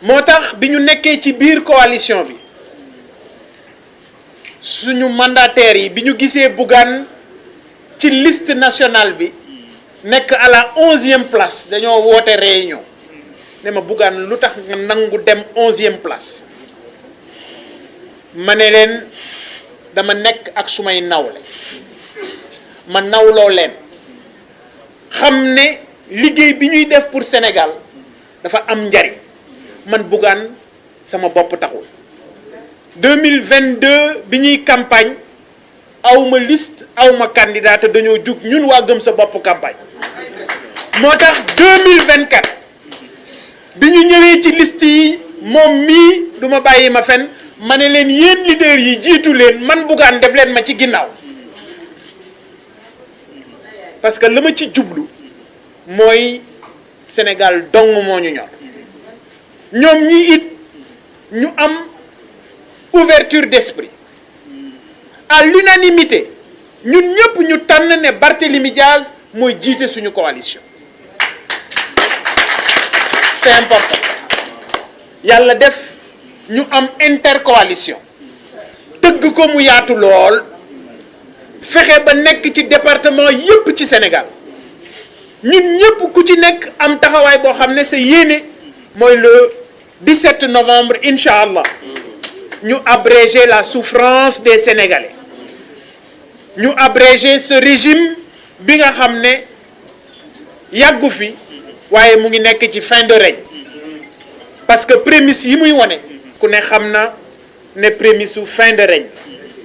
moo tax bi ñu nekkee ci biir coalition bi suñu mandataires yi bi ñu gisee Bougane ci liste nationale bi nekk à la 11e place dañoo woote réunion ne ma Bougane lu tax nga nangu dem 11e place ma ne leen dama nekk ak sumay nawle ma nawloo leen xam ne liggéey bi ñuy def pour Sénégal dafa am njariñ man Bougane sama bopp taxul 2022 bi ñuy campagne awma liste awma candidat te dañoo jug ñun waa gëm sa bopp campagne moo tax 2024 bi ñu ñëwee ci liste yi moom mii du ma bàyyi ma fen ma ne leen yéen leader yi jiitu leen man Bougane def leen ma ci ginnaaw parce que la ma ci jublu mooy Sénégal dong moo ñu ñor ñoom ñii it ñu am ouverture d'esprit à l'unanimité ñun ñëpp ñu tànn ne Barthélémy Diaz mooy jiite suñu coalition c'est important yàlla def ñu am intercoalition tëgg ko mu yaatu lool fexe ba nekk ci département yépp ci Sénégal ñun ñëpp ku ci nekk am taxawaay boo xam ne sa yéene mooy le 17 novembre incha allah ñu abréger la souffrance des Sénégalais ñu abréger ce régime bi nga xam ne yàggu fi waaye mu ngi nekk ci fin de règne parce que prémisse yi muy wone ku ne xam na ne prémisse su fin de règne